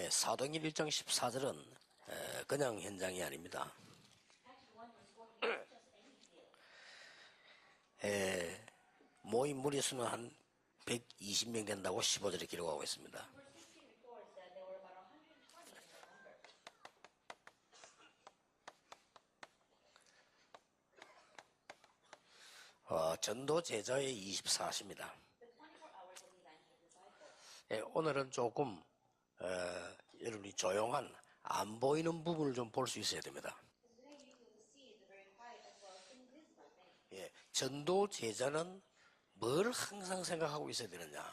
사도행전 1장 14절은 그냥 현장이 아닙니다. 모인 무리수는 한 120명 된다고 15절에 기록하고 있습니다. 전도 제자의 24시입니다. 오늘은 조금 여러분이 조용한 안 보이는 부분을 좀 볼 수 있어야 됩니다. 전도 제자는 뭘 항상 생각하고 있어야 되느냐?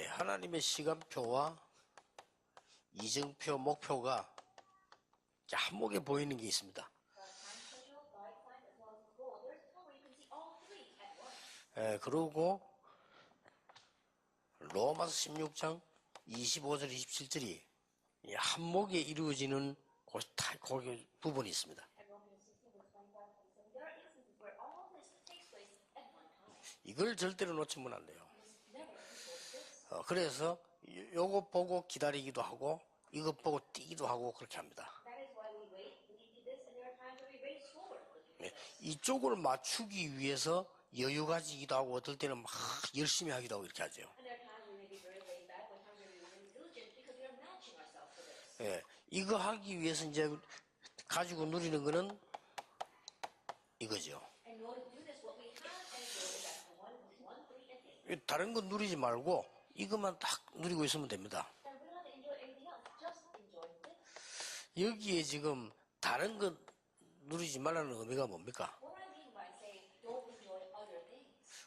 하나님의 시간표와 이정표, 목표가 한목에 보이는 게 있습니다. 그리고 로마서 16장 25절 27절이 한목에 이루어지는 그 부분이 있습니다. 이걸 절대로 놓치면 안 돼요. 그래서 요거 보고 기다리기도 하고 이것 보고 뛰기도 하고 그렇게 합니다. 이쪽을 맞추기 위해서 여유 가지기도 하고 어떨 때는 막 열심히 하기도 하고 이렇게 하죠. 이거 하기 위해서 이제 가지고 누리는 거는 이거죠. 다른 건 누리지 말고 이것만 딱 누리고 있으면 됩니다. 여기에 지금 다른 건 누리지 말라는 의미가 뭡니까?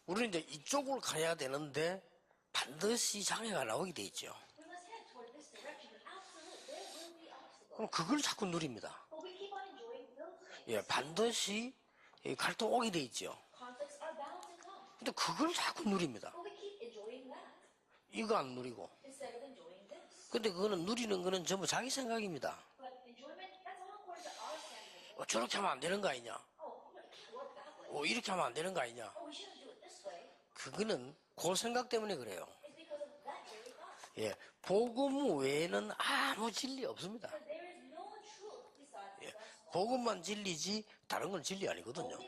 우리는 이제 이쪽으로 가야 되는데 반드시 장애가 나오게 돼 있죠. 그럼 그걸 자꾸 누립니다. 반드시 갈등 오게 돼 있죠. 근데 그걸 자꾸 누립니다. 이거 안 누리고. 근데 그거는 누리는 거는 전부 자기 생각입니다. 저렇게 하면 안 되는 거 아니냐? 이렇게 하면 안 되는 거 아니냐? 그거는 그 생각 때문에 그래요. 복음 외에는 아무 진리 없습니다. 복음만 진리지 다른 건 진리 아니거든요.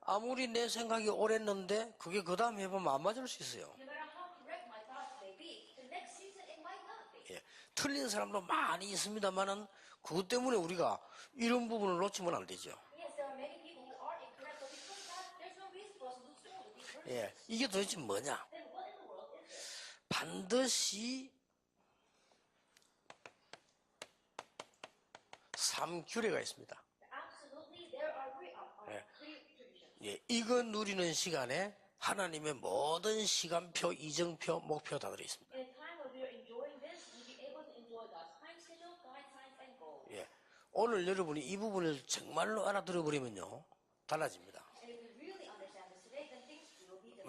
아무리 내 생각이 옳았는데 그게 그 다음에 해보면 안 맞을 수 있어요. 틀린 사람도 많이 있습니다만은 그것 때문에 우리가 이런 부분을 놓치면 안 되죠. 이게 도대체 뭐냐? 반드시 3규례가 있습니다. 이거 누리는 시간에 하나님의 모든 시간표, 이정표, 목표 다 들어있습니다. 오늘 여러분이 이 부분을 정말로 알아들어버리면요 달라집니다.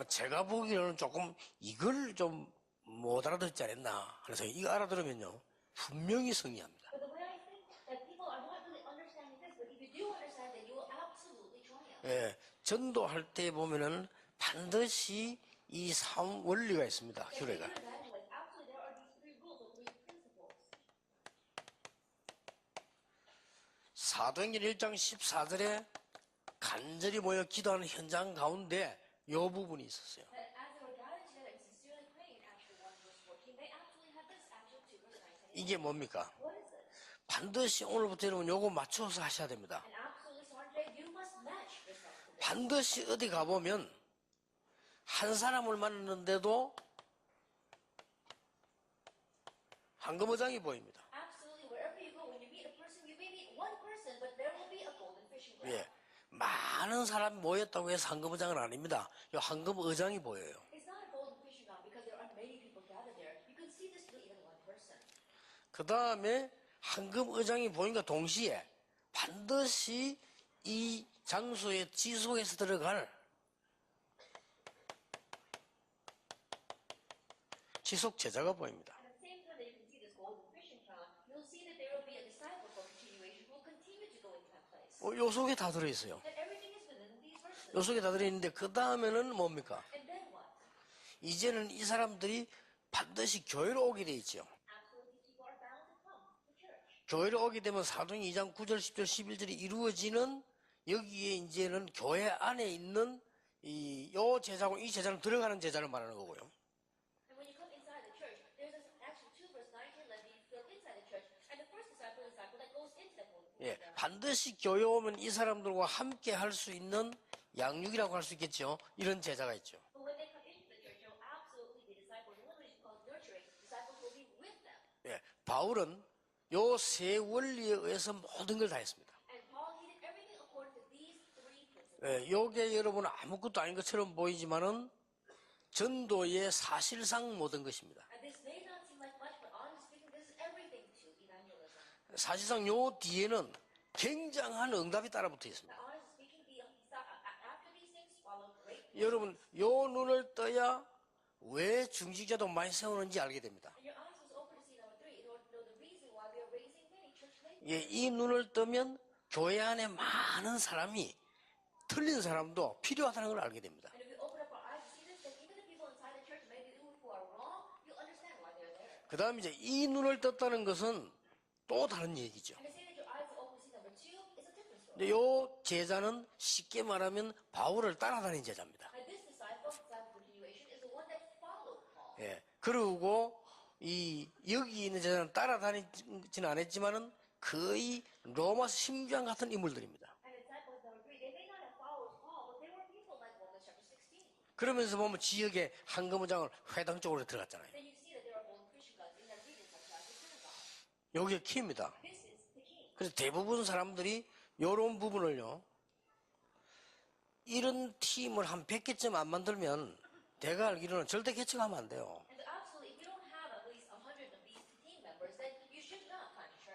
제가 보기에는 조금 이걸 좀 못 알아듣지 않았나. 그래서 이거 알아들으면요 분명히 승리합니다. 전도할 때 보면은 반드시 이 3 원리가 있습니다. 규례가. 사도행전 1장 14절에 간절히 모여 기도하는 현장 가운데 이 부분이 있었어요. 이게 뭡니까? 반드시 오늘부터 여러분 요거 맞춰서 하셔야 됩니다. 반드시 어디 가보면 한 사람을 만났는데도 황금어장이 보입니다. 많은 사람이 모였다고 해서 황금어장은 아닙니다. 이 황금어장이 보여요. 그 다음에 황금어장이 보니까 동시에 반드시 이 장소에 지속해서 들어갈 지속 제자가 보입니다. 요 속에 다 들어있어요. 요 속에 다 들어있는데 그 다음에는 뭡니까? 이제는 이 사람들이 반드시 교회로 오게 돼 있죠. 교회로 오게 되면 사도행 2장 9절, 10절, 11절이 이루어지는 여기에 이제는 교회 안에 있는 요 제자고 이 제자는 들어가는 제자를 말하는 거고요. 예, 반드시 교회 오면 이 사람들과 함께 할 수 있는 양육이라고 할 수 있겠죠. 이런 제자가 있죠. 예, 바울은 요 세 원리에 의해서 모든 걸 다 했습니다. 예, 요게 여러분 아무것도 아닌 것처럼 보이지만은 전도의 사실상 모든 것입니다. 사실상 요 뒤에는 굉장한 응답이 따라붙어 있습니다. 여러분, 요 눈을 떠야 왜 중직자도 많이 세우는지 알게 됩니다. 예, 이 눈을 뜨면 교회 안에 많은 사람이 틀린 사람도 필요하다는 걸 알게 됩니다. 그 다음 이제 이 눈을 떴다는 것은 또 다른 얘기죠. 근데 요 제자는 쉽게 말하면 바울을 따라다닌 제자입니다. 예, 그리고 여기 있는 제자는 따라다니지는 않았지만은 거의 로마서 심주랑 같은 인물들입니다. 그러면서 보면 지역의 한거무장을 회당 쪽으로 들어갔잖아요. 여기가 키입니다. 그래서 대부분 사람들이 이런 부분을요, 이런 팀을 한 100개쯤 안 만들면 내가 알기로는 절대 개척하면 안 돼요.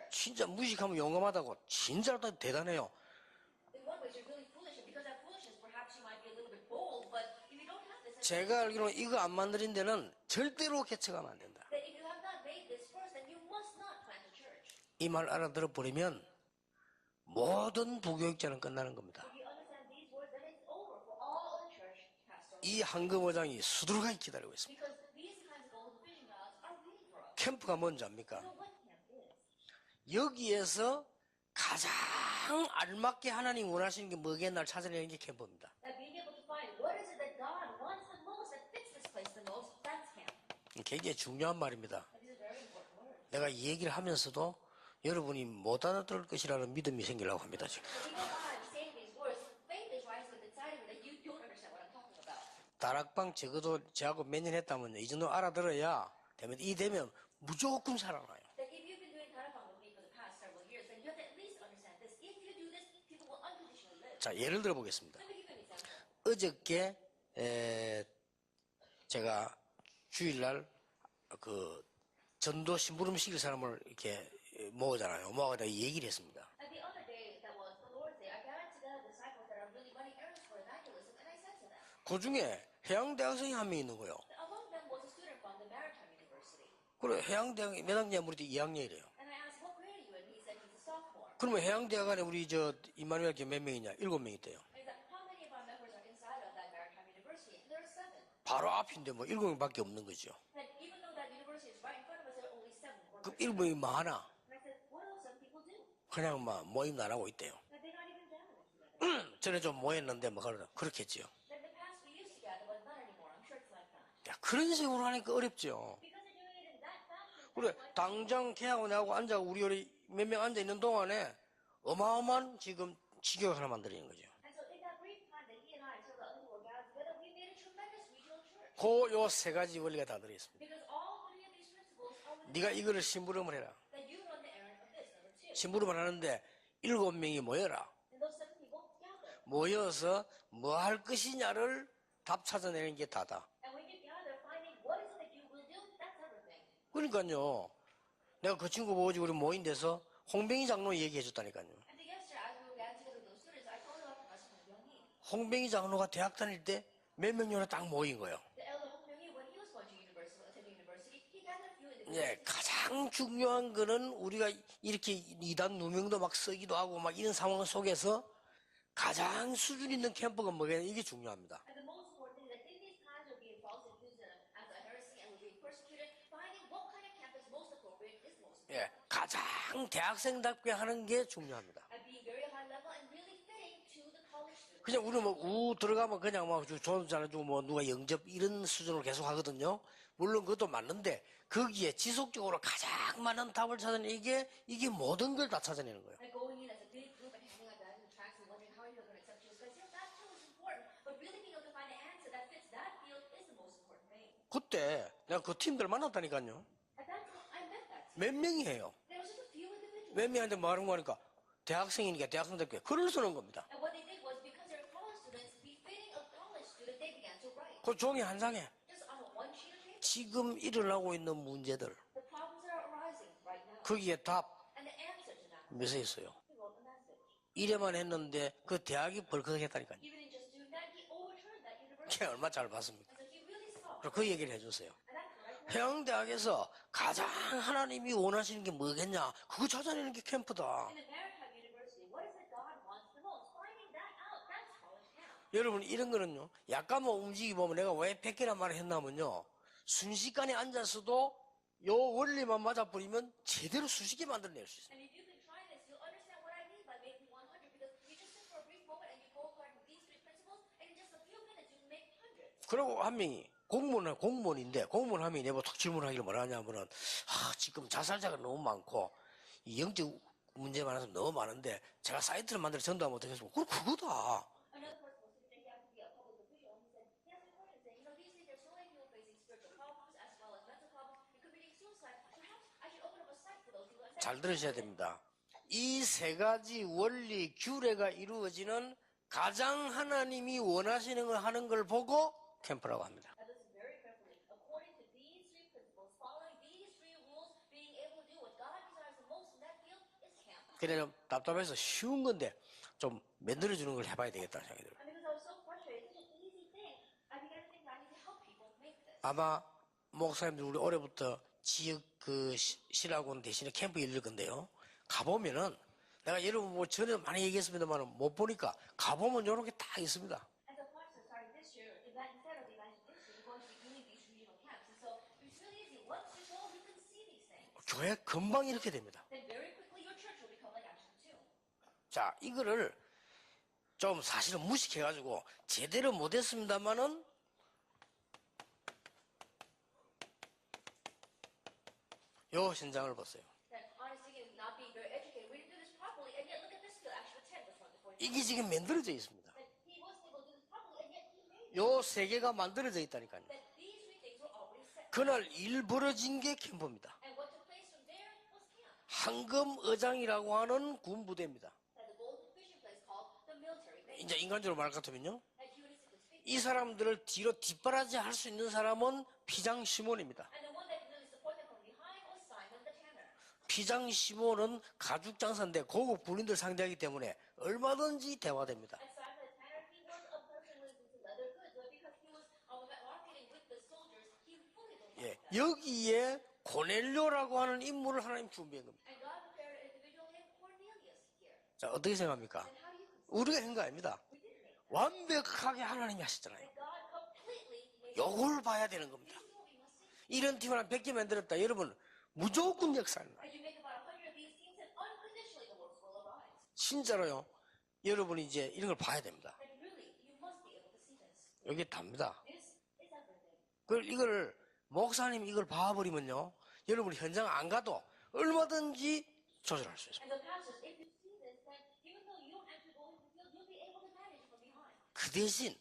진짜 무식하면 용감하다고 진짜 대단해요. 제가 알기로는 이거 안 만드는 데는 절대로 개척하면 안 된다. 이 말 알아들어 버리면 모든 부교육자는 끝나는 겁니다. 이 한금어장이 수두룩하게 기다리고 있습니다. 캠프가 뭔지 압니까? 여기에서 가장 알맞게 하나님 원하시는 게 뭐겠나를 찾아내는 게 캠프입니다. 굉장히 중요한 말입니다. 내가 이 얘기를 하면서도 여러분이 못 알아들을 것이라는 믿음이 생기려고 합니다. 지금. 다락방 적어도 저하고 몇 년 했다면 이 정도 알아들어야 되면 이 되면 무조건 살아나요. 자, 예를 들어 보겠습니다. 어저께 제가 주일날 그 전도 심부름 시킬 사람을 이렇게 모으잖아요. 모아가지고 얘기를 했습니다. 그 중에 해양대학생이 한 명 있는 거예요. 그래, 해양대학 몇 학년? 우리 2학년이래요. 그러면 해양대학 안에 우리 이마누엘 몇 명이냐? 7명 있대요. 바로 앞인데 뭐 7명밖에 없는 거죠. 그럼 7명이 많아. 그냥 막 모임 안 하고 있대요. 전에 좀 모였는데 뭐 그렇겠지요. 야, 그런 식으로 하니까 어렵죠. 그래, 당장 걔하고 나하고 앉아 우리 몇 명 앉아 있는 동안에 어마어마한 지금 지교를 하나 만들어내는 거죠. 그 요 세 가지 원리가 다 들어있습니다. 네가 이거를 심부름을 해라. 심부름을 하는데 7명이 모여라. 모여서 뭐 할 것이냐를 답 찾아내는 게 다다. 그러니까요. 내가 그 친구 보고 우리 모인 데서 홍뱅이 장로 얘기해 줬다니까요. 홍뱅이 장로가 대학 다닐 때 몇 명이나 딱 모인 거예요. 예, 가장 중요한 거는 우리가 이렇게 이단 누명도 막 쓰기도 하고 막 이런 상황 속에서 가장 수준 있는 캠프가 뭐겠냐, 이게 중요합니다. And the most important thing is that in these times of being falsely accused as a heresy and we're being persecuted, finding what kind of camp is most appropriate is most important. 예, 가장 대학생답게 하는 게 중요합니다. And being very high level and really fitting to the college student. 그냥 우리 들어가면 그냥 막 존 잘해주고 누가 영접 이런 수준으로 계속 하거든요. 물론 그것도 맞는데 거기에 지속적으로 가장 많은 답을 찾아내는 이게 모든 걸 다 찾아내는 거예요. And going in as a big group and handing out that in the tracks and wondering how you're going to accept Jesus Christ, that too is important. But really being able to find an answer that fits that field is the most important thing. 그때 내가 그 팀들 만났다니까요. At that time, I met that team. 몇 명이에요. There was just a few individuals. 몇 명한테 말하는 거니까 대학생이니까 대학생답게 글을 쓰는 겁니다. And what they did was because they were college students, befitting a college student, they began to write. 그 종이 한 장에 Just on a one sheet of paper. 지금 일어나고 있는 문제들 The problems that are arising right now. 거기에 답 And the answer to that. 몇에 있어요. He wrote the message. 이래만 했는데 그 대학이 벌컥했다니까요. Even in just doing that, he overturned that university. 걔 얼마 잘 봤습니까? And so he really saw. 그리고 그 얘기를 해주세요. And that's right. 해양대학에서 가장 하나님이 원하시는 게 뭐겠냐? 그거 찾아내는 게 캠프다. In the Maritime University, what is it God wants the most? Finding that out. That's college camp. 여러분 이런 거는요. 약간만 움직이 보면 내가 왜 100개란 말을 했냐면요. 순식간에 앉아서도 요 원리만 맞아버리면 제대로 수식이 만들어낼 수 있어요. And if you can try this, you'll understand what I mean by making 100 because you just sit for a brief moment and you go according to these three principles and in just a few minutes you can make hundreds. 그리고 한 명이 공무원인데 공무원 한 명이 내보고 탁 질문하기를 뭐라냐면은 지금 자살자가 너무 많고 이 영적 문제 많아서 너무 많은데 제가 사이트를 만들어 전도하면 어떻겠습니까? 그거다. Another person was saying that you have to be a public official and he said, he has a question saying, these days there's so many people facing spiritual problems as well as mental problems and committing suicide. Perhaps I should open up a site for those people. 잘 들으셔야 됩니다. 이 세 가지 원리 규례가 이루어지는 가장 하나님이 원하시는 걸 하는 걸 보고 캠프라고 합니다. Now listen very carefully. According to these three principles, following these three rules, being able to do what God desires the most in that field is camp. 그래 좀 답답해서 쉬운 건데 좀 만들어주는 걸 해봐야 되겠다는 생각이 들어요. And because I was so frustrated, it's such an easy thing, I began to think that I need to help people make this. 아마 목사님들 우리 올해부터 지역 그 실학원 대신에 캠프 열릴 건데요. 가보면은 내가 여러분 뭐 전에 많이 얘기했습니다만 못 보니까 가보면 이런 게 다 있습니다. And so Pastor started this year, instead of evangelism, we're going to be doing these regional camps. And so it's really easy. Once you go, you can see these things. 교회 금방 이렇게 됩니다. Then very quickly your church will become like Action 2. 자, 이거를 좀 사실은 무식해가지고 제대로 못했습니다만은 요 현장을 보세요. That honestly, not being very educated, we didn't do this properly, and yet look at this field, Action 10 was wonderful. 이게 지금 만들어져 있습니다. That he wasn't able to do this properly, and yet he made it. 요 세 개가 만들어져 있다니까요. That these three things were already set. 그날 일 벌어진 게 캠프입니다. And what took place from there was camp. 황금의장이라고 하는 군부대입니다. That the golden fishing place called the military base. 이제 인간적으로 말 같으면요. That humanistically speaking. 이 사람들을 뒤로 뒷바라지 할 수 있는 사람은 피장 시몬입니다. And the one that could really support them from behind was Simon the Tanner. 피장 시몬은 가죽 장사인데 고급 군인들 상대하기 때문에 얼마든지 대화됩니다. And Simon the Tanner, he was a person who was into leather goods, but because he was marketing with the soldiers, he fully believed 예, that. 여기에 고넬료라고 하는 인물을 하나님 준비한 겁니다. And God prepared an individual named Cornelius here. 자, 어떻게 생각합니까? And how do you consider 우리가 한 거 아닙니다. we didn't make that? 완벽하게 하나님이 하셨잖아요. And God completely made 요걸 봐야 되는 겁니다. this is what we must see. 이런 팀을 한 100개 만들었다. 여러분 무조건 역사는 And you make about 100 of these teams, and unconditionally the works will arise. 진짜로요. 여러분이 이제 이런 걸 봐야 됩니다. And really, you must be able to see this. 여기 답니다. This is everything. 이걸 목사님 이걸 봐버리면요. 여러분 현장 안 가도 얼마든지 조절할 수 있습니다. And the pastors, if you see this, then even though you don't actually go into the field, you'll be able to manage from behind. 그 대신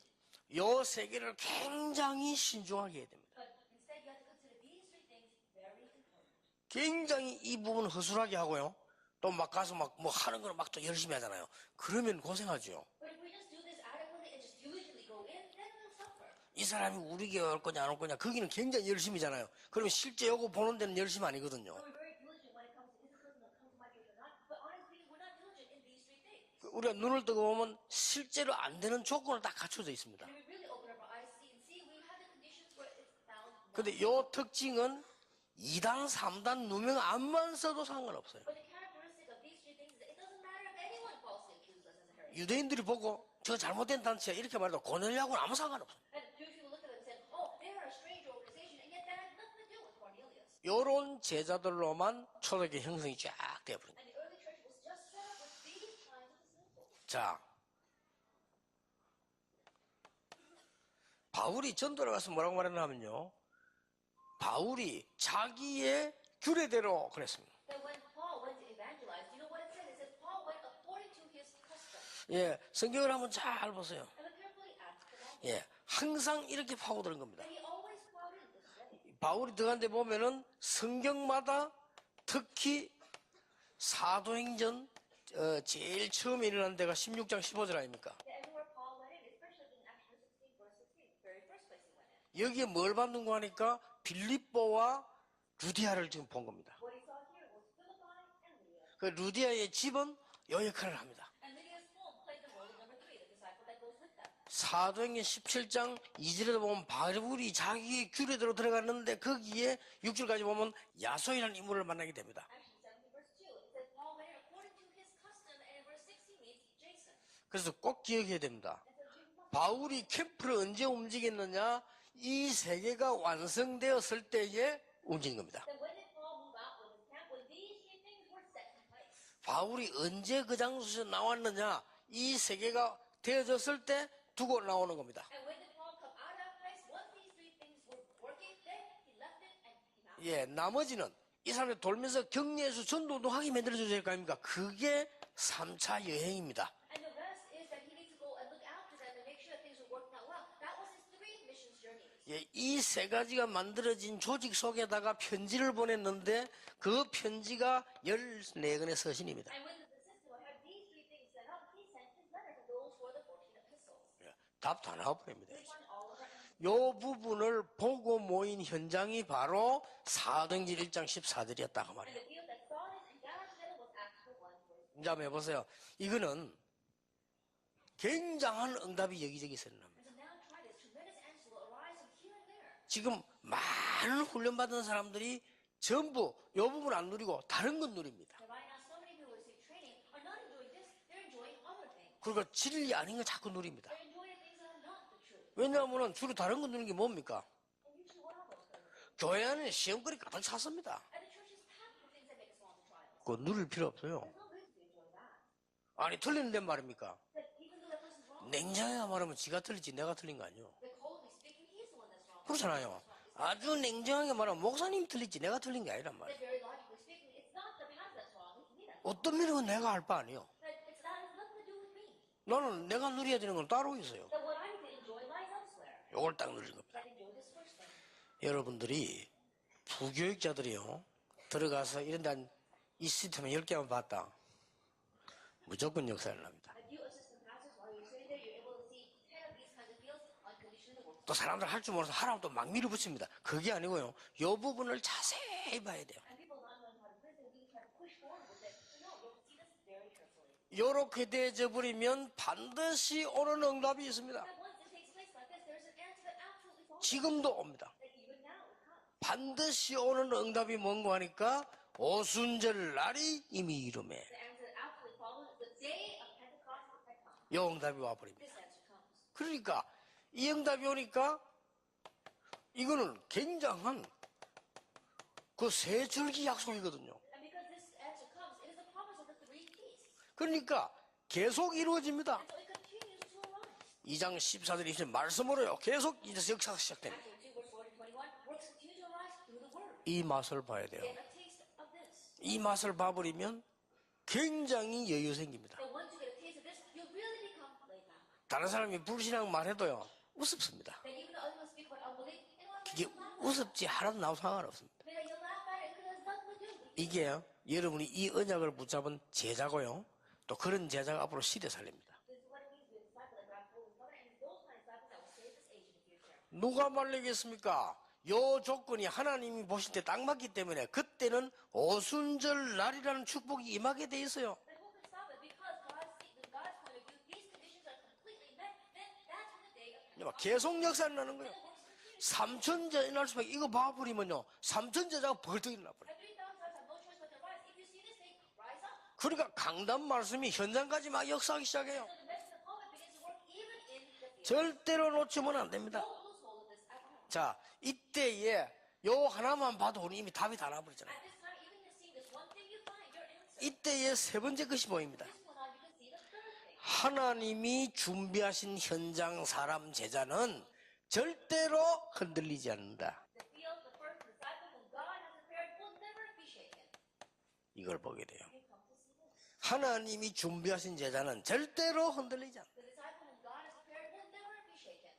요 세 개를 굉장히 신중하게 해야 됩니다. But instead, you have to consider these three things very important. 굉장히 이 부분 허술하게 하고요. 또 막 가서 막 뭐 하는 거는 막 또 열심히 하잖아요. 그러면 고생하죠. But if we just do this adequately and just usually go in, then we'll suffer. 이 사람이 우리 교회 올 거냐 안 올 거냐 거기는 굉장히 열심히잖아요. 그러면 실제 요거 보는 데는 열심히 아니거든요. We're very diligent when it comes to is this person going to come to my church or not. But honestly, we're not diligent in these three things. 우리가 눈을 뜨고 보면 실제로 안 되는 조건을 다 갖춰져 있습니다. And we really open up our eyes, see, and see, we have the conditions where it's found. 근데 요 특징은 2단, 3단 누명 안만 써도 상관없어요. But the characteristic of these three things is that it doesn't matter if anyone falsely accuses us as a heresy. 유대인들이 보고 저 잘못된 단체야 이렇게 말해도 고넬료하고는 아무 상관없어. And Jewish people looked at them and said, oh, they are a strange organization, and yet that had nothing to do with Cornelius. 요런 제자들로만 초대교회 형성이 쫙 되어버린 거예요. And the early church was just set up with these kinds of disciples. 자, 바울이 전도를 가서 뭐라고 말했냐면요. 바울이 자기의 규례대로 그랬습니다. That when Paul went to evangelize, you know what it said? It said Paul went according to his custom. 예, 성경을 한번 잘 보세요. And look carefully at the Bible. 예, 항상 이렇게 파고드는 겁니다. And he always plowed in this way. 바울이 들어간 데 보면은 성경마다 특히 사도행전 제일 처음에 일어난 데가 16장 15절 아닙니까? Everywhere Paul went in, especially in Acts 16, verse 16, very first place he went in. 여기에 뭘 받는 거 하니까 빌립보와 루디아를 지금 본 겁니다. What he saw here was Philippi and Lydia. 그 루디아의 집은 요 역할을 합니다. And Lydia's home played the role of number 3, the disciple that goes with them. 사도행전 17장 2절에도 보면 바울이 자기의 규례대로 들어갔는데 거기에 6절까지 보면 야손이라는 인물을 만나게 됩니다. Actually, 17 verse 2, it says Paul went in according to his custom, and in verse 6 he meets Jason. 그래서 꼭 기억해야 됩니다. And so Jesus 바울이 캠프를 언제 움직였느냐? 이 세계가 완성되었을 때에 움직인 겁니다. said, when did Paul move out with his camp? When these three things were set in place. 바울이 언제 그 장소에서 나왔느냐? 이 세계가 되어졌을 때 두고 나오는 겁니다. And when did Paul come out of that place? Once these three things were working, then he left it and came out. 예, 나머지는 이 사람이 돌면서 격려해서 전도도 하게 만들어줘야 될 거 아닙니까? 그게 3차 여행입니다. And the rest is that he needs to go and look after them and make sure that things are working out well. That was his 3 missions journeys. 예, 이 세 가지가 만들어진 조직 속에다가 편지를 보냈는데 그 편지가 14권의 서신입니다. And when the system had these 3 things set up, he sent his letters, and those were the 14 epistles. 예, 답 다 나와버립니다. We find all of our answers. 요 부분을 보고 모인 현장이 바로 사도행전 1장 14절이었다고 And 말이에요. the field that saw this and gathered together was Acts 1 verse. 이제 한번 해보세요. 이거는 굉장한 응답이 여기저기 있었나 합니다. And so now try this. Tremendous answers will arise from here and there. 지금 많은 훈련받은 사람들이 전부 요 부분 안 누리고 다른 건 누립니다. And right now, so many people who receive training are not enjoying this, they're enjoying other things. 그리고 진리 아닌 거 자꾸 누립니다. They're enjoying things that are not the truth. 왜냐하면 주로 다른 거 누리는 게 뭡니까? And usually what are those things? 교회 안에 시험거리 가득 찼습니다. And the church is packed with things that make us want to trials. 그거 누릴 필요 없어요. There's no reason to enjoy that. 아니 틀리는데 말입니까? That even though that person's wrong, 냉정하게 말하면 지가 틀리지 내가 틀린 거 아니에요. that coldly speaking, he's the one that's wrong. 그렇잖아요. 아주 냉정하게 말하면 목사님이 틀리지 내가 틀린 게 아니란 말이에요. That very logically speaking, it's not the pastor that's wrong, it's me that's wrong. 어떤 면은 내가 할 바 아니에요. That has nothing to do with me. 나는 내가 누려야 되는 건 따로 있어요. That what I need to enjoy lies elsewhere. 요걸 딱 누리는 겁니다. That enjoy this first thing. 여러분들이 부교육자들이요 들어가서 이런 데이 시스템 10개만 봤다. 무조건 역사를 납니다. If you assistant pastors, while you're sitting there, you're able to see 10 of these kinds of fields on condition of the work. 또 사람들 할 줄 몰라서 하라고 또 막 밀어붙입니다. 그게 아니고요. 요 부분을 자세히 봐야 돼요. And people not knowing how to prison, we try to push forward with it. No, you have to see this very carefully. 요렇게 되어져 버리면 반드시 오는 응답이 있습니다. That once it takes place like this, there's an answer that absolutely follows. 지금도 옵니다. That even now will come. 반드시 오는 응답이 뭔가 하니까 오순절 날이 이미 이름에 The answer that absolutely follows is the day of Pentecost has come. 요 응답이 와버립니다. This answer comes. 그러니까 이 응답이 오니까 이거는 굉장한 그 세 줄기 약속이거든요. And because this answer comes, it is a promise of the 3 keys. 그러니까 계속 이루어집니다. And so it continues to arise. 2장 14절 20절 말씀으로요. 계속 이제 역사가 시작됩니다. Acts 2 verse 40 21, works continue to arise through the word. 이 맛을 봐야 돼요. Get a taste of this. 이 맛을 봐버리면 굉장히 여유 생깁니다. And once you get a taste of this, you'll really become laid back. 다른 사람이 불신앙 말해도요. 우습습니다. Then even though others speak about unbelief, you know what? 이게 우습지 하나도 나도 상관없습니다. Because you laugh at it because it has nothing to do with it. 이게요. 여러분이 이 언약을 붙잡은 제자고요. 또 그런 제자가 앞으로 시대 살립니다. This is what it means to be a disciple that grabs hold of each other, and those kind of disciples that will save this age in the future. 누가 말리겠습니까? 요 조건이 하나님이 보실 때 딱 맞기 때문에 그때는 오순절 날이라는 축복이 임하게 돼 있어요. Then who can stop it? Because God's point of view, these conditions are completely met, then that's when the day of Pentecost. 계속 역사를 나는 거예요. Then it works continues. 3천제 일어날 수밖에 이거 봐버리면요. 3천제자가 벌떡 일어나 버려요. And 3,000 sons have no choice but to rise. If you see this thing, rise up. 그러니까 강단 말씀이 현장까지 막 역사하기 시작해요. So the 절대로 놓치면 안 됩니다. Don't lose hold of this at all. 자, 이때에 요 하나만 봐도 우리 이미 답이 다 나와버리잖아요. At this time, even just seeing this one thing, you find your answer. 이때에 세 번째 것이 보입니다. This one on, you can see the third thing. 하나님이 준비하신 현장 사람 제자는 절대로 흔들리지 않는다. The field, the first disciple whom God has prepared will never be shaken. 이걸 보게 돼요. You come to see this. 하나님이 준비하신 제자는 절대로 흔들리지 않는다. The disciple whom God has prepared will never be shaken.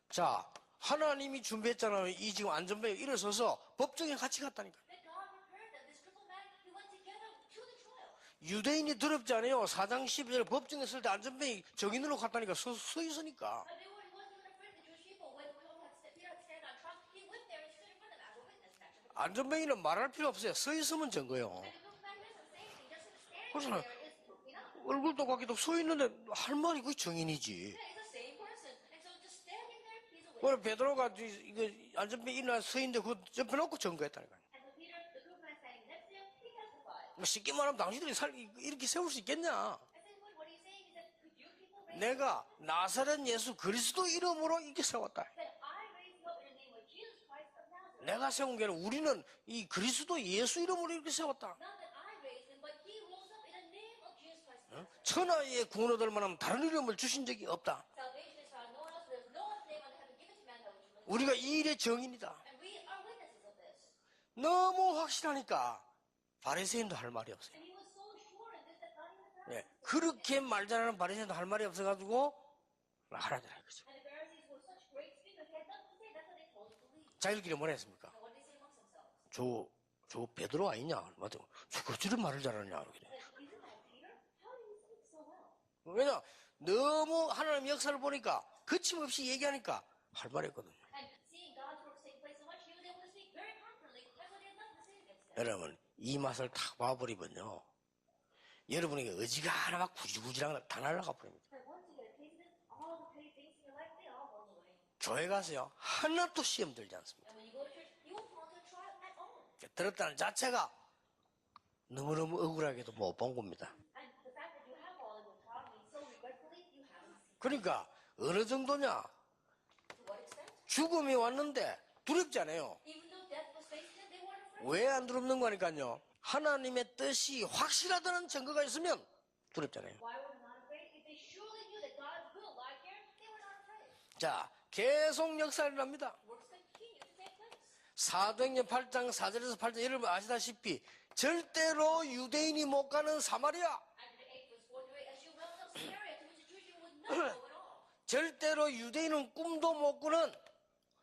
자, 하나님이 준비했잖아요. 이 지금 안전벨 일어서서 법정에 같이 갔다니까. That God prepared them. This crippled man, he went together to the trial. 유대인이 두렵지 않아요. 4장 12절 법정에 설 때 안전벨이 정인으로 갔다니까. 서 있으니까. And he wasn't even afraid of the Jewish people. When Peter had stand on trial, he went there and stood in front of them as a witness. And 안전벨이는 말할 필요 없어요. 서 있으면 증거예요. the crippled man doesn't say anything. Just standing 그렇잖아. there is proof enough. 얼굴도 같기도 서 있는데 할 말이 그 정인이지. Yeah, it's the same person. And so just standing there, he's a witness. 오늘 베드로가 이거 안전벨 일어나 서 있는데 그 옆에 놓고 증거했다니까. And so Peter, the crippled man standing next to him, he testified. 뭐 쉽게 말하면 당신들이 이렇게 세울 수 있겠냐? I said, what are you saying? He said, could you people raise 내가 나사렛 예수 그리스도 이름으로 이렇게 세웠다. said, I raised you up in the name of Jesus Christ of Nazareth. 내가 세운 게 아니라 우리는 이 그리스도 예수 이름으로 이렇게 세웠다. Not that I raised him, but he rose up in the name of Jesus Christ of Nazareth. 천하에 구원 얻을 만한 다른 이름을 주신 적이 없다. Salvation is found no one else. There's no other name under heaven given to man that which will 우리가 이 일의 정인이다. And we are witnesses of this. 너무 확실하니까 바리새인도 할 말이 없어요. And he was so sure in this that not even the 예, Pharisees. 그렇게 말 잘하는 바리새인도 할 말이 없어가지고 하라더라 이거죠. And the Pharisees were such great speakers, they had nothing to say. That's how they told to believe. 자기들끼리 뭐라 했습니까? And what did they say amongst themselves? 저 베드로 아니냐? 맞아. 저 그처럼 말을 잘하냐? 그래. Like, isn't that Peter? How do you speak so well? 왜냐? 너무 하나님 역사를 보니까 거침없이 얘기하니까 할 말이 없거든요. And seeing God's works take place so much, he was able to speak very confidently. That's what he had nothing to say against them. 여러분 이 맛을 탁 봐버리면요. 여러분에게 의지가 하나 막 구질구질한 다 날아가 버립니다. But once you get a taste of it, all the petty things in your life, they all roll away. 교회 가서요. 하나도 시험 들지 않습니다. And when you go to church, you won't fall into a trial at all. 들었다는 자체가 너무너무 억울하게도 못 본 겁니다. And the fact that you have fallen into a trial means so regretfully you haven't seen. 그러니까 어느 정도냐? To what extent? 죽음이 왔는데 두렵지 않아요. Even though death was facing them, they weren't afraid. 왜 안 두렵는 거니까요? 하나님의 뜻이 확실하다는 증거가 있으면 두렵잖아요. Why were they not afraid? If they surely knew that God's will lied here, they were not afraid. 자, 계속 역사를 합니다. Works continue to take place. 사도행전 8장 4절에서 8절 여러분 아시다시피 절대로 유대인이 못 가는 사마리아, And in 8 verse 4 to 8, as you well know, Samaria, to which the Jewish people would not go at all. 절대로 유대인은 꿈도 못 꾸는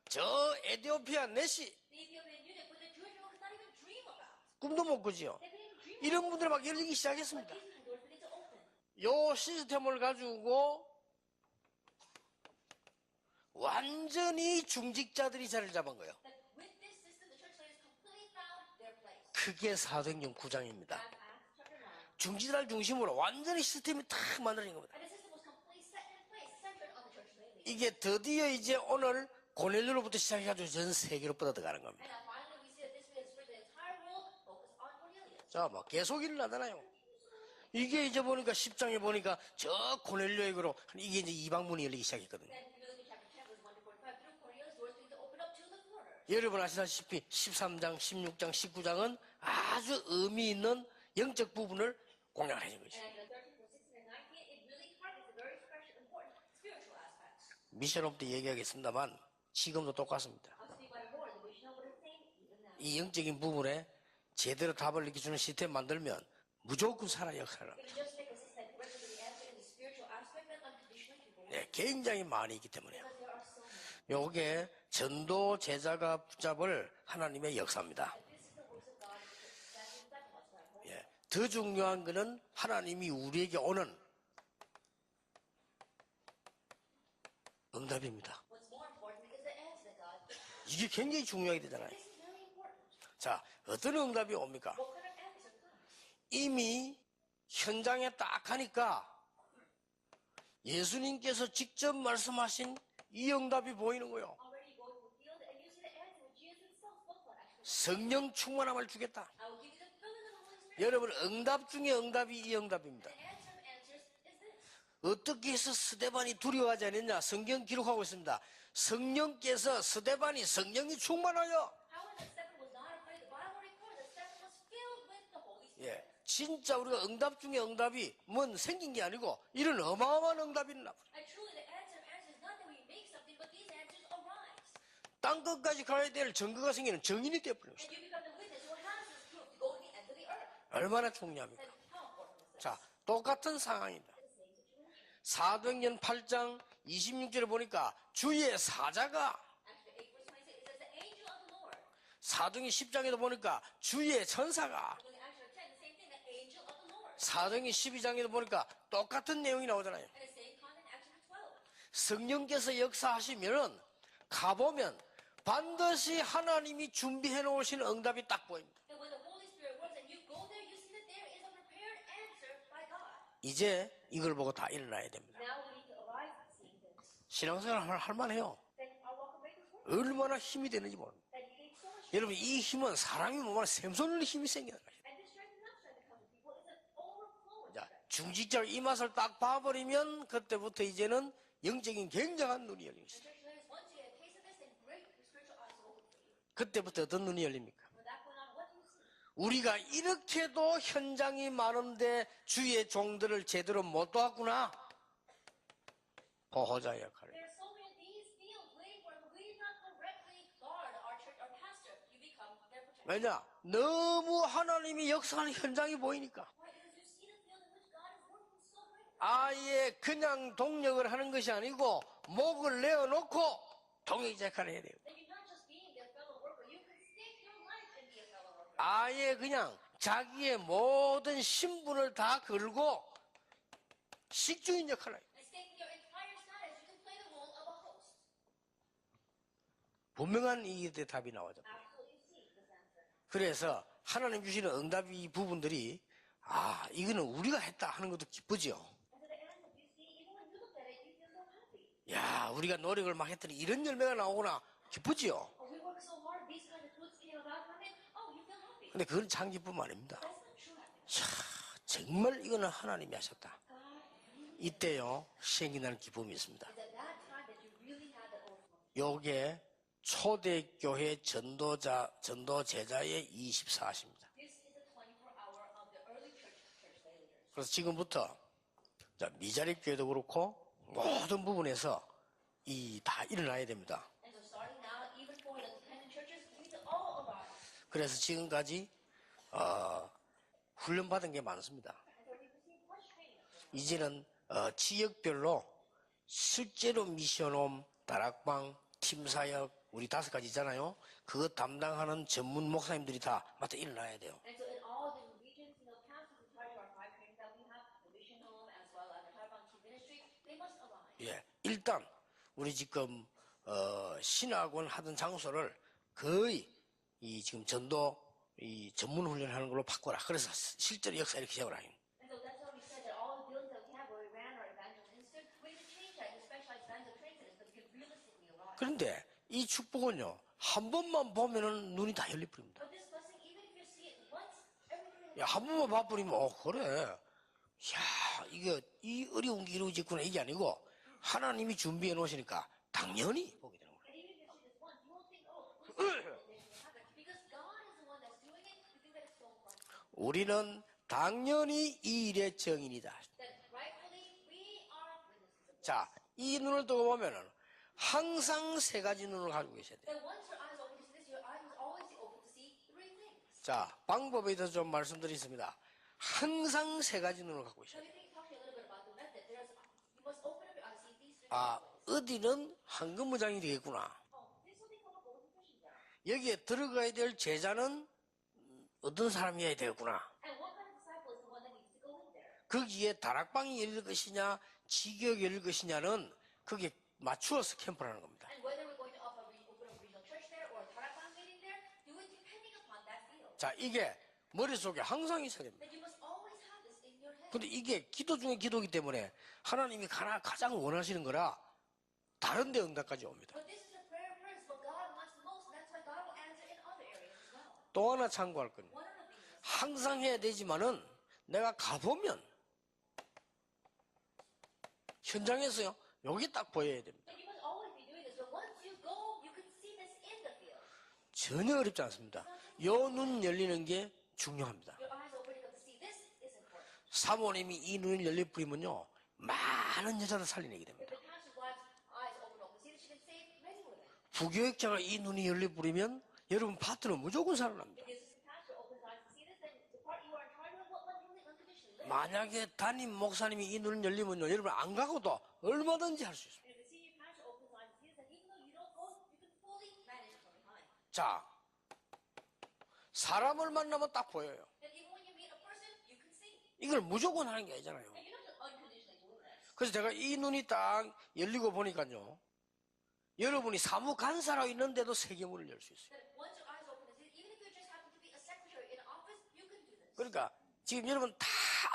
저 에티오피아 내시 The Ethiopian eunuch, what the Jewish people could not even dream about. 꿈도 못 꾸지요. They couldn't even dream 이런 분들이 막 열리기 But 시작했습니다. these two doors begin to open. 요 시스템을 가지고 완전히 중직자들이 자리를 잡은 거예요. That with this system, the church leaders completely found their place. 그게 사도행전 9장입니다. And Acts chapter 9. 중직자를 중심으로 완전히 시스템이 딱 만들어진 겁니다. And the system was completely set in place, centered on the church leaders. 이게 드디어 이제 오늘 고넬료로부터 시작해가지고 전 세계로 뻗어가는 겁니다. And now finally we see that this way has spread the entire world, focused on Cornelius. 자, 뭐 계속 일어나잖아요. 이게 이제 보니까 10장에 보니까 저 고넬료에게로 이게 이제 이방문이 열리기 시작했거든요. Then if you look at chapter 10, verse 1 to 45, through Cornelius, doors begin to open up to the foreigners. 여러분 아시다시피 13장, 16장, 19장은 아주 의미 있는 영적 부분을 공략을 해준 거죠. And in 13, verse 16 and 19, it really targets the very special, important spiritual aspects. 미션업 때 얘기하겠습니다만 지금도 똑같습니다. I'll speak about it more in the mission of what it's saying even now. 이 영적인 부분에 제대로 답을 이렇게 주는 시스템 만들면 무조건 살아 역사를 합니다. If you just make a system that correctly the answer in the spiritual aspect, then unconditionally people will. 네, 굉장히 많이 있기 때문에요. Because there are so many. 요게 전도 제자가 붙잡을 하나님의 역사입니다. And this is the works of God. That is that much that. 예, 더 중요한 거는 하나님이 우리에게 오는 응답입니다. What's more important is the answer that God. 이게 굉장히 중요하게 되잖아요. This is very important. 자, 어떤 응답이 옵니까? What kind of answer comes? 이미 현장에 딱 가니까 예수님께서 직접 말씀하신 이 응답이 보이는 거예요. Already you go to the field and you see the answer what Jesus himself spoke about actually. 성령 충만함을 주겠다. I will give you the filling of the Holy Spirit. 여러분 응답 중에 응답이 이 응답입니다. The answer of answers is this. 어떻게 해서 스데반이 두려워하지 않았냐? 성경 기록하고 있습니다. 성령께서 스데반이 성령이 충만하여. How is it Stephen was not afraid? The Bible records that Stephen was filled with the Holy Spirit. 예, 진짜 우리가 응답 중에 응답이 뭔 생긴 게 아니고 이런 어마어마한 응답이 있나. And truly, the answer is not that we make something, but these answers arise. 땅 끝까지 가야 될 증거가 생기는 증인이 되어버렸어요. And you become the witness who has this proof to go to the end of the earth. 얼마나 중요합니까? And how important is that? 자, 똑같은 상황입니다. The same situation. 사도행전 8장 26절에 보니까 주의 사자가, Actually, 8 verse 26, it says the angel of the Lord. 사도행전 10장에도 보니까 주의 천사가, In Acts 10, the same thing, the angel of the Lord. 사도행전 12장에도 보니까 똑같은 내용이 나오잖아요. And the same content in Acts 12. 성령께서 역사하시면은 가보면 반드시 하나님이 준비해 놓으신 응답이 딱 보입니다. And when the Holy Spirit works and you go there, you see that there is a prepared answer by God. 이제 이걸 보고 다 일어나야 됩니다. Now we need to arise and see this. 신앙생활 할 만해요. Then our walk of faith is working. 얼마나 힘이 되는지 모릅니다. That you need so much. 여러분, 이 힘은 사람이 몸 안에 샘솟는 힘이 생기는 거예요. And this strength is not strength that comes to people, it's an overflowing 자, strength. 중직자로 이 맛을 딱 봐버리면 그때부터 이제는 영적인 굉장한 눈이 열립니다. And church leaders, once you have tasted this, then great spiritual eyes will open for you. 그때부터 어떤 눈이 열립니까? From that point on, what do you see? 우리가 이렇게도 현장이 많은데 주의 종들을 제대로 못 도왔구나. 보호자 역할을. There are so many of these fields waiting for us, but we did not correctly guard our church, our pastor. You become their protector. 왜냐? 너무 하나님이 역사하는 현장이 보이니까. Why? Because you see the field in which God is working so greatly. 아예 그냥 동력을 하는 것이 아니고 목을 내어놓고 동역 역할을 해야 돼요. Then you're not just being their fellow worker, you can stake your life and be a fellow worker. 아예 그냥 자기의 모든 신분을 다 걸고 식주인 역할을 해요. And staking your entire status, you can play the role of a host. 분명한 이게 답이 나오죠. Absolutely, you see this answer. 그래서 하나님 주시는 응답 이 부분들이 이거는 우리가 했다 하는 것도 기쁘죠. And to the end, you see, even when you look at it, you feel so happy. 야, 우리가 노력을 막 했더니 이런 열매가 나오구나 기쁘지요. Oh, we worked so hard, these kind of fruits came about from it. Oh, you feel happy. 근데 그건 참 기쁨 아닙니다. That's not true happiness. 자, 정말 이거는 하나님이 하셨다. God really 이때요 생기는 기쁨이 있습니다. is at that time that you really had the overflow. 요게 초대교회 전도 제자의 24시입니다. This is the 24-hour of the early church leaders. 그래서 지금부터 미자립 교회도 그렇고 모든 부분에서 다 일어나야 됩니다. And so starting now, even for the dependent churches, we need to all arise. 그래서 지금까지 훈련 받은 게 많습니다. And so we receive much training. 이제는 지역별로 실제로 미션홈, 다락방, 팀사역 우리 5가지 있잖아요. 그거 담당하는 전문 목사님들이 다 맡아 일어나야 돼요. And so in all the regions, pastors in charge of our 5 trainings that we have, the mission home as well as the Taiwan Team Ministry, they must arise. 예, 일단 우리 지금 신학원 하던 장소를 거의 이 지금 전도 이 전문 훈련하는 걸로 바꿔라. 그래서 실제로 역사 이렇게 세워라. And so that's why we said that all the buildings that we have where we ran our evangelism institute, we need to change that into specialized evangelism training centers so we can realistically arise. 그런데 이 축복은요 한 번만 보면은 눈이 다 열려버립니다. But this blessing, even if you see it once, everything 야, 한 번만 봐버리면 그래. 야, 이거 이 어려운 게 이루어졌구나 이게 아니고 하나님이 준비해 놓으시니까 당연히 보게 되는 거예요. and even if you see this once, you won't think, oh, this will happen. Because God is the one that's doing it, you think that it's so fun. 우리는 당연히 이 일의 정인이다. That rightfully we are witnesses of 자, 이 눈을 뜨고 보면은 항상 3가지 눈을 가지고 계셔야 돼요. that once your eyes open to see this, your eyes must always be open to see 3 things. 자, 방법에 대해서 좀 말씀드리겠습니다. 항상 3가지 눈을 갖고 So 계셔야 we 돼요. think talking a little bit about the method. You must open up your eyes, see these 3 things. 어디는 황금무장이 되겠구나. Oh, there's something called a golden fishing jar. 여기에 들어가야 될 제자는 어떤 사람이어야 되겠구나. And what kind of disciple is the one that needs to go in there? 거기에 다락방이 열릴 것이냐, 지교육이 열릴 것이냐는 그게 맞추어서 캠프를 하는 겁니다. And whether we're going to open a regional church there or a Tarapan meeting there, do it depending upon that field. 자, 이게 머릿속에 항상 있어야 됩니다. That you must always have this in your head. 근데 이게 기도 중에 기도이기 때문에 하나님이 가장 원하시는 거라 다른 데 응답까지 옵니다. But this is a prayer verse, what God wants most, and that's why God will answer in other areas as well. 또 하나 참고할 건 One other thing is, 항상 해야 되지만은 내가 가보면 현장에서요. 여기 딱 보여야 됩니다. And you must always be doing this. But once you go, you can see this in the field. 전혀 어렵지 않습니다. 요 눈 열리는 게 중요합니다. Your eyes opening up to see this is important. 사모님이 이 눈을 열려버리면요. 많은 여자를 살려내게 If 됩니다. the pastor's wife's eyes open up to see that she can save many women. 부교육자가 이 눈이 열려버리면 여러분 파트는 무조건 살아납니다. Because if the pastor opens eyes to see this, then the part you are in charge of, what one unconditionally live. 만약에 담임 목사님이 이 눈을 열리면요. 여러분 안 가고도 얼마든지 할 수 있습니다. And if the senior pastor opens eyes to see this, then even though you don't go, you can fully manage from behind. 자, 사람을 만나면 딱 보여요. And even when you meet a person, you can see. 이걸 무조건 하는 게 아니잖아요. And you're not just unconditionally doing this. 그래서 제가 이 눈이 딱 열리고 보니까요. 여러분이 사무간사로 있는데도 세계문을 열 수 있어요. That once your eyes open to see, even if you just happen to be a secretary in an office, you can do this. 그러니까 지금 여러분 다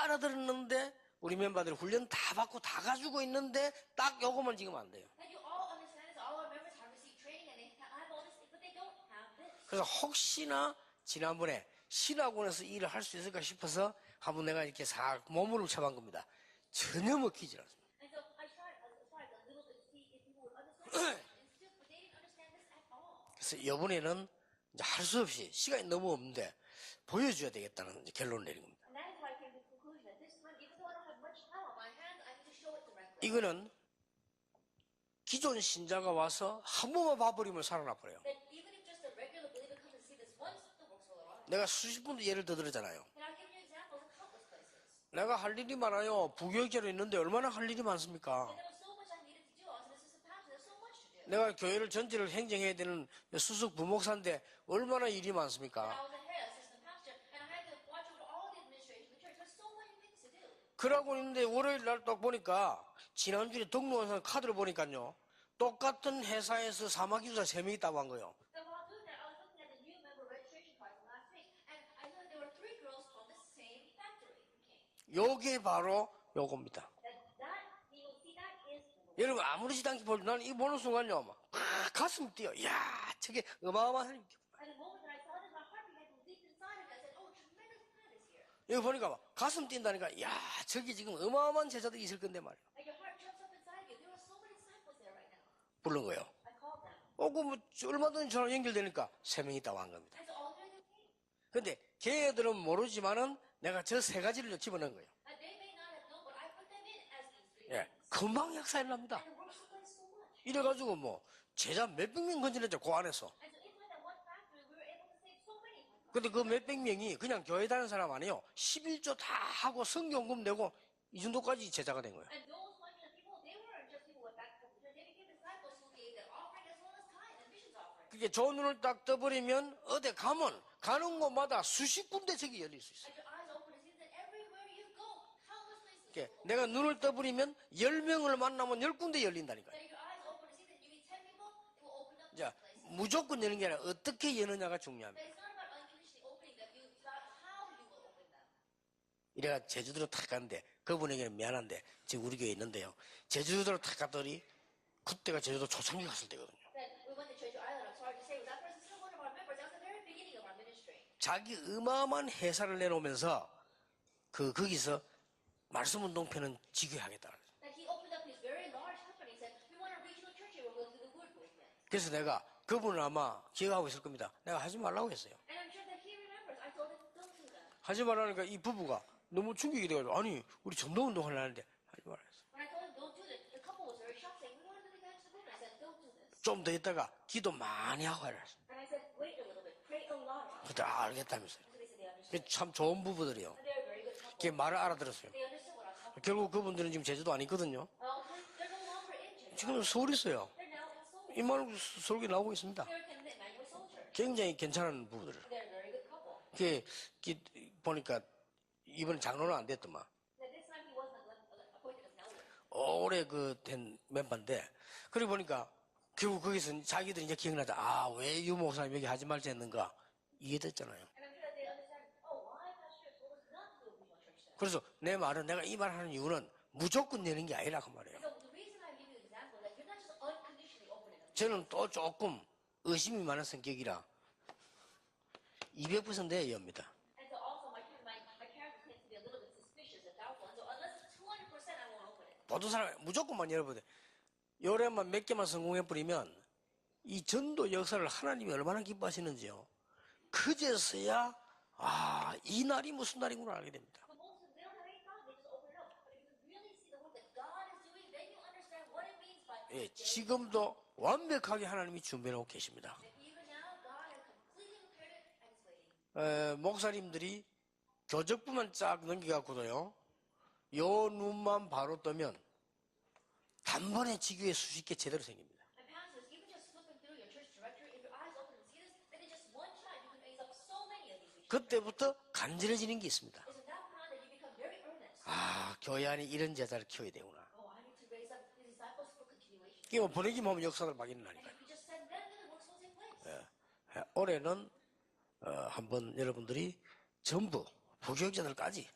알아들었는데 우리 멤버들 훈련 다 받고 다 가지고 있는데 딱 요거만 지금 안 돼요. And you all understand this. All our members have received training and they have all this, but they don't have this. 그래서 혹시나 지난번에 신학원에서 일을 할 수 있을까 싶어서 한번 내가 이렇게 싹 몸으로 쳐본 겁니다. 전혀 먹히질 않습니다. And so I tried a little bit to see if people would understand this institute, but they didn't understand this at all. 그래서 이번에는 이제 할 수 없이 시간이 너무 없는데 보여줘야 되겠다는 이제 결론을 내린 겁니다. And that is why I came to the conclusion that this time, even though I don't have much time on my hands, I need to show it directly. 이거는 기존 신자가 와서 한 번만 봐버리면 살아나 버려요. That even if just a regular believer comes to see this once, the works will arrive. 내가 수십 번도 예를 들었잖아요. And I've given you examples of countless places. 내가 할 일이 많아요. 부교육자로 있는데 얼마나 할 일이 많습니까? And there was so much I needed to do. I was an assistant pastor. There's so much to do. 내가 교회를 전체를 행정해야 되는 수석 부목사인데 얼마나 일이 And 많습니까? I was a head assistant pastor, and I had to watch over all the administration of the church. There's so many things to do. 그러고 있는데 월요일 날 딱 보니까 지난주에 등록한 사람 카드를 보니까요. 똑같은 회사에서 사마기수자 3명 있다고 한 거예요. And while doing that, I was looking at the new member registration card from last week, and I knew that there were 3 girls from the same factory who came. 요게 바로 요겁니다. You will see that is 여러분 아무렇지도 않게 보면 나는 이거 보는 순간요. 막 가슴 뛰어. 이야 저게 어마어마한 하나님. and the moment that I saw this, my heart began to leap inside of me. I said, "Oh, tremendous plan is here!" 여기 보니까 막 가슴 뛴다니까. 이야 저기 지금 어마어마한 제자들이 있을 건데 말이야. And your heart jumps up inside you. There are so many disciples there right now. 부른 거예요. I called them, 뭐 얼마든지 저랑 연결되니까 3명 있다고 한 겁니다. and so all three of them came. 근데 걔들은 모르지만은 내가 저 3가지를 집어넣은 거예요. And they may not have known, but I put them in as these 3 예, things. 금방 역사를 납니다. And the works took place so much. 이래가지고 뭐 제자 몇백 명 건지냈죠 그 안에서. And so inside that one factory, we were able to save so many. 근데 그 몇백 명이 그냥 교회 다니는 사람 아니에요. 11조 다 하고 성경금 내고 이 정도까지 제자가 된 거예요. And those hundred people, they weren't just people who went back to the church. They became disciples who gave their offering as well as tithe and missions offering. 그게 좋은 눈을 딱 떠버리면 어디 가면 가는 곳마다 수십 군데 저기 열릴 수 있어요. And your eyes open to see that everywhere you go, countless places. 이게 내가 눈을 떠버리면 10명을 만나면 10군데 열린다니까요. That if your eyes open to see that you meet 10 people, it will open up 자, 10 places. 무조건 여는 게 아니라 어떻게 여느냐가 중요합니다. But it's not about unconditionally opening them. It's about how you will open them. 이래가 제주도로 탁 갔는데 그분에게는 미안한데 지금 우리 교회에 있는데요. 제주도로 탁 갔더니 그때가 제주도 초창기 갔을 때거든요. Then we went to Jeju Island. I'm sorry to say, that person is still one of our members. That was the very beginning of our ministry. 자기 어마어마한 회사를 내놓으면서 거기서 말씀운동편은 지교하겠다. That he opened up his very large company and said, we want a regional church here. We'll go to the word movement. 그래서 내가 그분은 아마 기억하고 있을 겁니다. 내가 하지 말라고 했어요. And I'm sure that he remembers. I told him, don't do that. 하지 말라니까 이 부부가 너무 충격이 돼가지고 아니 우리 전도운동 하려는데 하지 말라 했어. When I told him, don't do this, the couple was very shocked, saying, we want to do the evangelist movement. I said, don't do this. 좀 더 있다가 기도 많이 하고 하라 했어. And I said, wait a little bit. Pray a lot. 그때 알겠다면서요. So they said they understood. 참 좋은 부부들이요. And they're a very good couple. 걔 말을 알아들었어요. They understood what I was talking 결국 그분들은 지금 제주도 안 있거든요. about. They're no longer in Jeju. 지금 서울 있어요. They're now in Seoul. 이만한 설교 나오고 있습니다. They're attending the Emmanuel Soul Church. 굉장히 괜찮은 부부들. They're a very good couple. 보니까 이번 장로는 안 됐더만. Now, this time he wasn't appointed as an elder. 오래 된 멤버인데 그러고 보니까 결국 거기서 자기들이 이제 기억나자 왜 유 목사님 여기 하지 말자 했는가 이해됐잖아요. And I'm sure that they understand, why Pastor told us not to do a regional church there. 그래서 내 말은 내가 이 말하는 이유는 무조건 내는 게 아니라 그 말이에요. So the reason I give you an example is that you're not just unconditionally opening them. 저는 또 조금 의심이 많은 성격이라 200% 예입니다. And so also my character tends to be a little bit suspicious and doubtful. And so unless it's 200%, I won't open it. 모든 사람 무조건만 열어보대. 요래만 몇 개만 성공해버리면 이 전도 역사를 하나님이 얼마나 기뻐하시는지요. 그제서야 이 날이 무슨 날이구나 알게 됩니다. But most of them, they don't have any thought, they just open it up. But if you really see the work that God is doing, then you understand what it means by 예, 지금도 완벽하게 하나님이 준비해놓고 계십니다. that even now God has completely prepared it and is waiting. 목사님들이 교적부만 쫙 넘겨갖고도요, 요 눈만 바로 뜨면 단번에 지교에 수십 개 제대로 생깁니다. And pastors, even just flipping through your church directory, if your eyes open and see this, then in just one shot you can raise up so many of these issues. 그때부터 간절해지는 게 있습니다. It's at that point that you become very earnest. 교회 안에 이런 제자를 키워야 되구나. Oh, I need to raise up the disciples for continuation. 이게 뭐 보내기만 하면 역사를 막 And 일어나니까요. if you just send them, then the works will take place. 올해는 한번 여러분들이 전부 부교육자들까지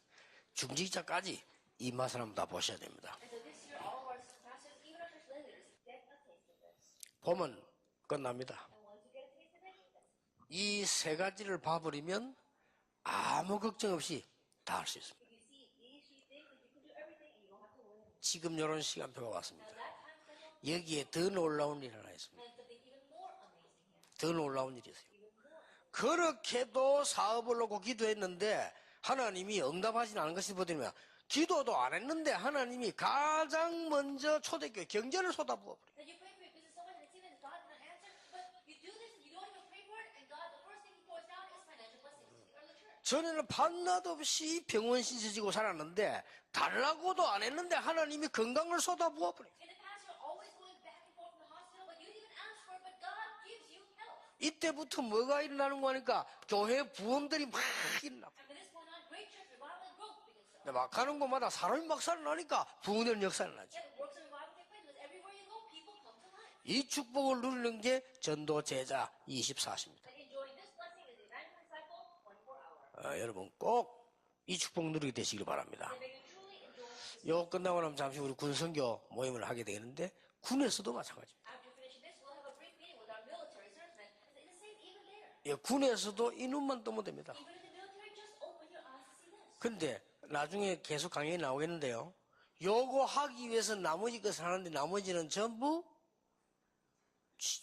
중직자까지 이 맛을 한번 다 보셔야 됩니다. And so this year, all of our pastors, even our church leaders, get a taste of this. 보면 끝납니다. And once you get a taste of it, 이 세 가지를 봐버리면 아무 걱정 없이 다 할 수 있습니다. if you see these three things, then you can do everything and you don't have to worry. 지금 이런 시간표가 왔습니다. Now that time schedule, 여기에 더 놀라운 일이 하나 있습니다. and something even more amazing here. 더 놀라운 일이 있어요. Even more. 그렇게도 사업을 놓고 기도했는데 하나님이 응답하지 않은 것이 뭐냐면 기도도 안 했는데 하나님이 가장 먼저 초대교회 경제를 쏟아부어버려요. That you pray for your business so much and it seems that God did not answer, but you do this and you don't even pray for it, and God, the first thing He pours down is financial blessings to the early church. 전에는 밤낮 없이 병원 신세지고 살았는데 달라고도 안 했는데 하나님이 건강을 쏟아부어버려요. In the past, you're always going back and forth from the hospital, but you didn't even ask for it, but God gives you health. 이때부터 뭐가 일어나는 거니까 교회 부흥들이 막 일어나고 And from this point on, great church revival and growth begins to 막 가는 곳마다 사람이 막 살아나니까 부흥되는 역사가 나죠. Yeah, the works of revival take place because everywhere you go, people come to life. 이 축복을 누리는 게 전도 제자 24시입니다. And enjoying this blessing is the evangelist cycle 24 hours. 여러분 꼭 이 축복 누리게 되시길 바랍니다. And may you truly enjoy this. 요 끝나고 나면 잠시 우리 군선교 모임을 하게 되는데 군에서도 마찬가지입니다. After finishing this, we'll have a brief meeting with our military servicemen. It's the same even there. 예, 군에서도 이 눈만 뜨면 됩니다. Even in the military, just open your eyes to see this. 근데 나중에 계속 강연이 나오겠는데요. 요거 하기 위해서 나머지 것을 하는데 나머지는 전부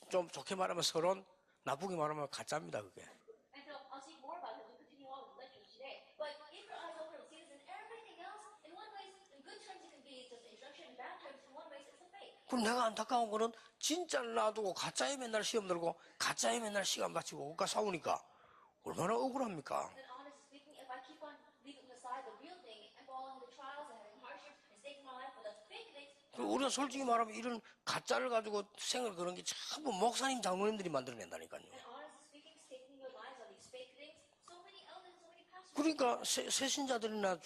좀 좋게 말하면 서론, 나쁘게 말하면 가짜입니다. 그게. And so I'll speak more about it as we continue on with the lectures today. But if your eyes open and see this and everything else, in one way, in good terms, it can be just instruction. In bad terms, in one way, it's a faith. 그럼 내가 안타까운 거는 진짜를 놔두고 가짜에 맨날 시험 들고 가짜에 맨날 시간 바치고 그까 싸우니까 얼마나 억울합니까? And honestly speaking, if I keep on leaving aside the real thing and following the trials and having hardships and staking my life for the fake things, 그리고 우리가 솔직히 말하면 이런 가짜를 가지고 생을 그런 게 전부 목사님 장로님들이 만들어낸다니까요. and honestly speaking, staking your lives on these fake things, so many elders, so many pastors. 그러니까 새신자들이나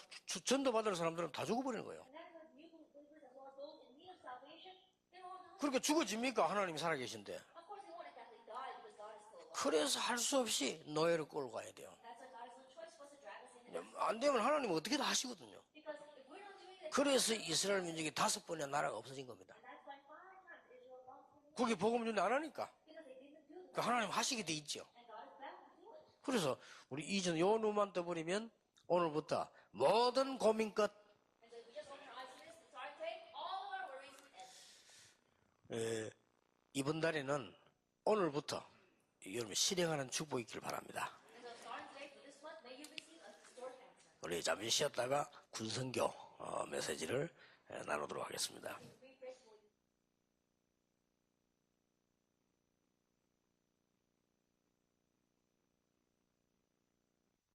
전도 받을 사람들은 다 죽어버리는 거예요. And that is new believers as well as those in need of salvation, they're all dying. 그러니까 죽어집니까? 하나님이 살아계신데. Of course, they won't exactly die because God is still alive. 그래서 할 수 없이 노예를 끌고 가야 돼요. That's why God has no choice but to drag us in. 안 되면 하나님은 어떻게 다 하시거든요. Because if we're not doing it, 그래서 이스라엘 민족이 5번의 나라가 없어진 겁니다. and that's why 5 times Israel lost the war. 그게 복음 전에 안 하니까. Because they didn't do it. 그 하나님 하시게 돼 있죠. And God is bound to do it. 그래서 우리 이전 요 눈만 떠버리면 오늘부터 모든 고민 끝. And so if we just open our eyes to this, it's our take, all of our worries end. 이번 달에는 오늘부터 여러분 실행하는 축복이 있길 바랍니다. And so starting today for this month, may you receive a historic answer. 우리 잠시 쉬었다가 군선교 메시지를 나누도록 하겠습니다. We